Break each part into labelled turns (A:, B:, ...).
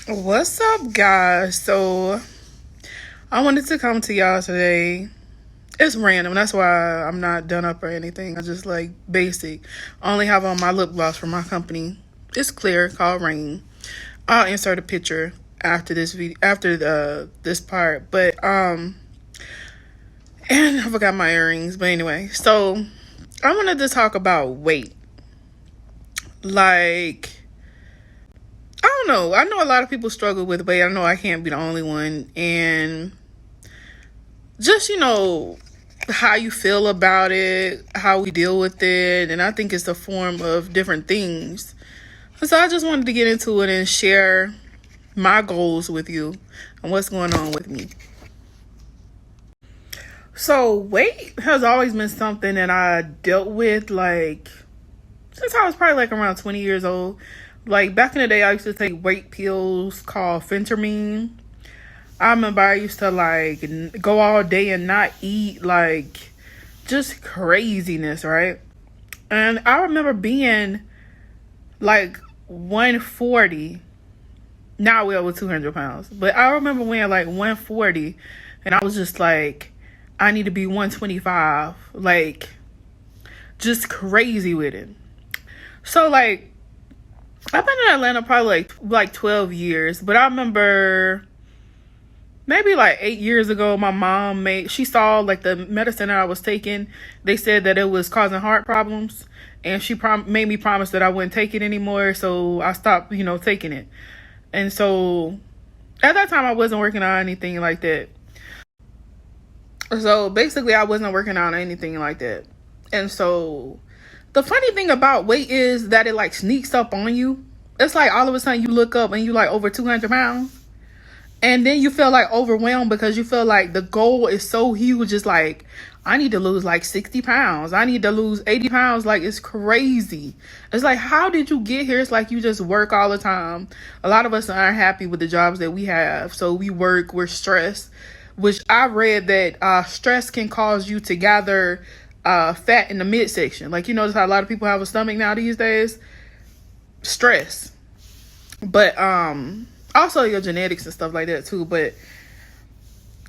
A: What's up, guys? So, I wanted to come to y'all today. It's random. That's why I'm not done up or anything. I just like basic. I only have on my lip gloss from my company. It's clear, called Rain. I'll insert a picture after this video, after this part. But and I forgot my earrings. But anyway, so I wanted to talk about weight. Like, I don't know. I know a lot of people struggle with weight. I know I can't be the only one. And just, how you feel about it, how we deal with it. And I think it's a form of different things. So I just wanted to get into it and share my goals with you and what's going on with me. So weight has always been something that I dealt with like since I was probably like around 20 years old. Like back in the day, I used to take weight pills called phentermine. I remember I used to like go all day and not eat, like just craziness, right? And I remember being like 140. Now we're over 200 pounds. But I remember weighing like 140 and I was just like, I need to be 125. Like just crazy with it. So like I've been in Atlanta probably like 12 years, but I remember maybe like 8 years ago, my mom she saw like the medicine that I was taking. They said that it was causing heart problems, and she made me promise that I wouldn't take it anymore. So I stopped, taking it. And so at that time, I wasn't working on anything like that. So basically, I wasn't working on anything like that. And so the funny thing about weight is that it like sneaks up on you. It's like all of a sudden you look up and you like over 200 pounds. And then you feel like overwhelmed because you feel like the goal is so huge. It's like, I need to lose like 60 pounds. I need to lose 80 pounds. Like, it's crazy. It's like, how did you get here? It's like you just work all the time. A lot of us aren't happy with the jobs that we have. So we work, we're stressed, which I read that stress can cause you to gather fat in the midsection. Like, you notice how a lot of people have a stomach now these days? Stress. But, also your genetics and stuff like that too. But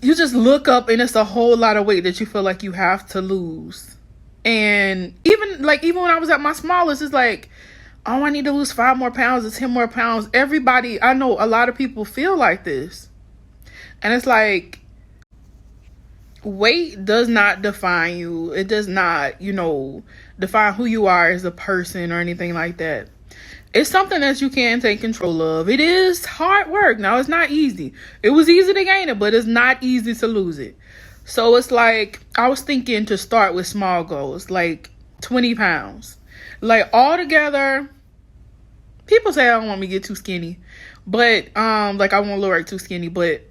A: you just look up and it's a whole lot of weight that you feel like you have to lose. And even when I was at my smallest, it's like, oh, I need to lose 5 more pounds or 10 more pounds. Everybody, I know a lot of people feel like this. And it's like, weight does not define you. It does not, define who you are as a person or anything like that. It's something that you can take control of. It is hard work. Now, it's not easy. It was easy to gain it, but it's not easy to lose it. So it's like, I was thinking to start with small goals, like 20 pounds. Like all together, people say I don't want me to get too skinny, but like I won't look too skinny, but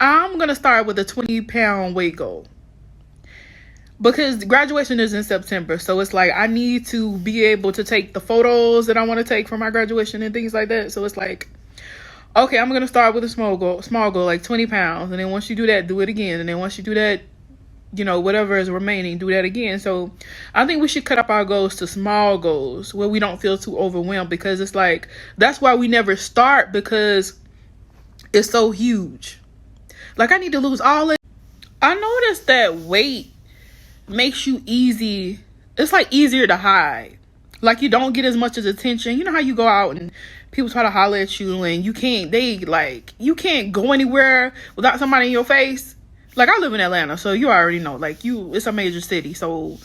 A: I'm going to start with a 20-pound weight goal. Because graduation is in September. So it's like I need to be able to take the photos that I want to take for my graduation and things like that. So it's like, okay, I'm going to start with a small goal, like 20 pounds. And then once you do that, do it again. And then once you do that, whatever is remaining, do that again. So I think we should cut up our goals to small goals where we don't feel too overwhelmed, because it's like, that's why we never start, because it's so huge. Like I need to lose all it. I noticed that weight makes you it's like easier to hide. Like you don't get as much as attention. You know how you go out and people try to holler at you and you can't go anywhere without somebody in your face. Like I live in Atlanta, so you already know, like it's a major city, so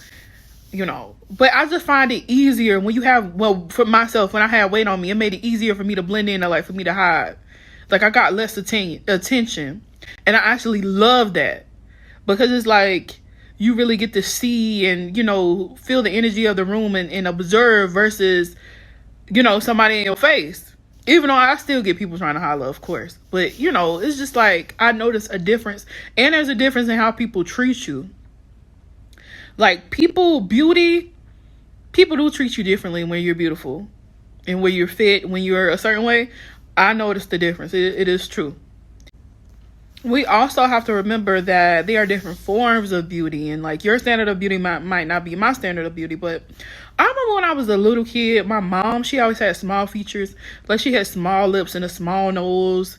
A: but I just find it easier when you have, well, for myself, when I had weight on me, it made it easier for me to blend in, or like for me to hide. Like I got less attention, and I actually love that, because it's like you really get to see and, feel the energy of the room and observe versus, somebody in your face. Even though I still get people trying to holler, of course. But, it's just like I notice a difference. And there's a difference in how people treat you. Like people do treat you differently when you're beautiful. And when you're fit, when you're a certain way. I notice the difference. It is true. We also have to remember that there are different forms of beauty, and like your standard of beauty might not be my standard of beauty, but I remember when I was a little kid, my mom, she always had small features. Like she had small lips and a small nose.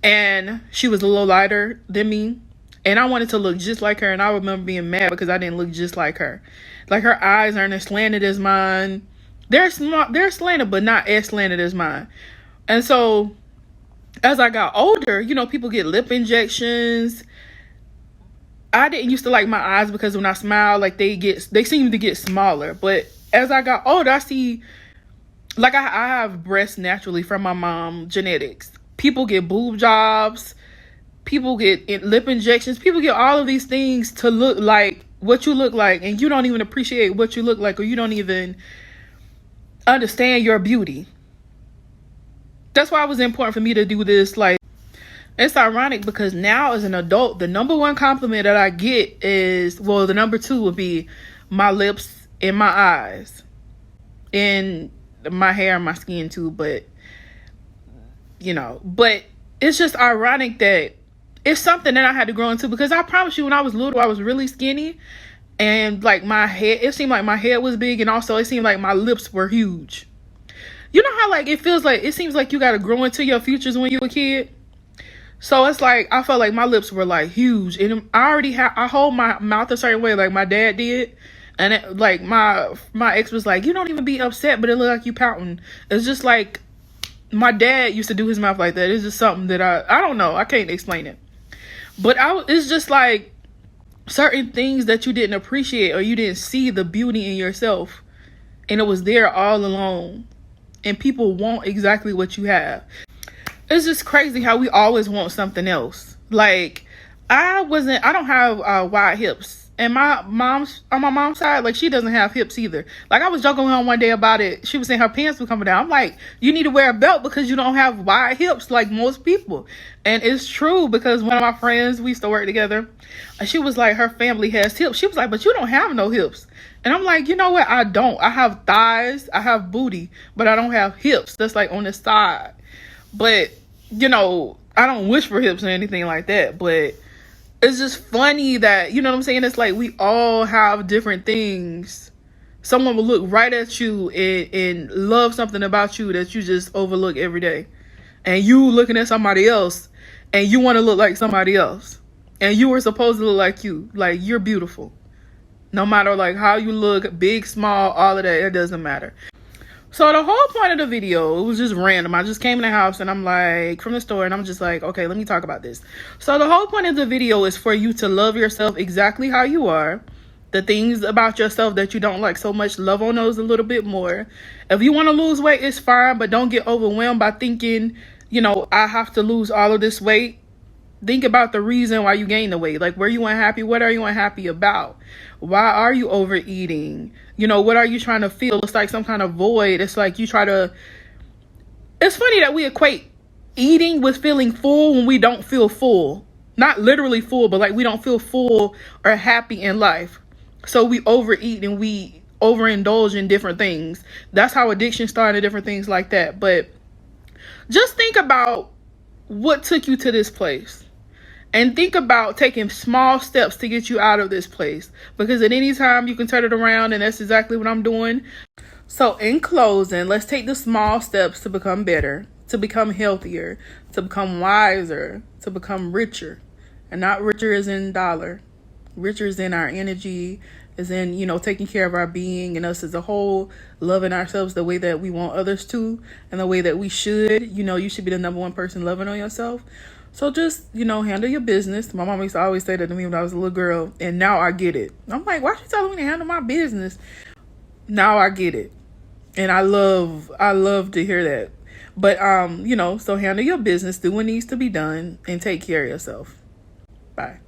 A: And she was a little lighter than me. And I wanted to look just like her. And I remember being mad because I didn't look just like her. Like her eyes aren't as slanted as mine. They're small, they're slanted, but not as slanted as mine. And so as I got older, you know, people get lip injections. I didn't used to like my eyes because when I smile, like they seem to get smaller. But as I got older, I see, like I have breasts naturally from my mom, genetics. People get boob jobs. People get lip injections. People get all of these things to look like what you look like. And you don't even appreciate what you look like, or you don't even understand your beauty. That's why it was important for me to do this. Like, it's ironic because now as an adult, the number one compliment that I get is, well, the number two would be my lips and my eyes and my hair and my skin too. But, you know, but it's just ironic that it's something that I had to grow into, because I promise you, when I was little, I was really skinny, and like my head, it seemed like my head was big, and also it seemed like my lips were huge. You know how like it feels like, it seems like you got to grow into your features when you're a kid. So it's like, I felt like my lips were like huge, and I hold my mouth a certain way like my dad did. And it, like my ex was like, you don't even be upset, but it look like you pouting. It's just like, my dad used to do his mouth like that. It's just something that I don't know. I can't explain it. But it's just like certain things that you didn't appreciate, or you didn't see the beauty in yourself, and it was there all along. And people want exactly what you have. It's just crazy how we always want something else. Like I don't have wide hips. And on my mom's side, like she doesn't have hips either. Like I was joking with her one day about it. She was saying her pants were coming down. I'm like, you need to wear a belt because you don't have wide hips like most people. And it's true, because one of my friends, we used to work together, she was like, her family has hips. She was like, but you don't have no hips. And I'm like, you know what? I don't. I have thighs, I have booty, but I don't have hips. That's like on the side. But, you know, I don't wish for hips or anything like that. But it's just funny that, you know what I'm saying? It's like we all have different things. Someone will look right at you and love something about you that you just overlook every day. And you looking at somebody else and you want to look like somebody else. And you were supposed to look like you. Like, you're beautiful. No matter like how you look, big, small, all of that, it doesn't matter. So the whole point of the video, it was just random. I just came in the house and I'm like, from the store, and I'm just like, okay, let me talk about this. So the whole point of the video is for you to love yourself exactly how you are. The things about yourself that you don't like so much, love on those a little bit more. If you want to lose weight, it's fine, but don't get overwhelmed by thinking, you know, I have to lose all of this weight. Think about the reason why you gain the weight. Like, were you unhappy? What are you unhappy about? Why are you overeating? You know, what are you trying to feel? It's like some kind of void. It's like you try to... It's funny that we equate eating with feeling full when we don't feel full. Not literally full, but like we don't feel full or happy in life. So we overeat and we overindulge in different things. That's how addiction started, different things like that. But just think about what took you to this place. And think about taking small steps to get you out of this place. Because at any time you can turn it around, and that's exactly what I'm doing. So in closing, let's take the small steps to become better, to become healthier, to become wiser, to become richer. And not richer as in dollar. Richer is in our energy, is in, you know, taking care of our being and us as a whole, loving ourselves the way that we want others to, and the way that we should. You know, you should be the number one person loving on yourself. So just, you know, handle your business. My mom used to always say that to me when I was a little girl, and now I get it. I'm like, why she telling me to handle my business? Now I get it. And I love to hear that. But, you know, so handle your business, do what needs to be done, and take care of yourself. Bye.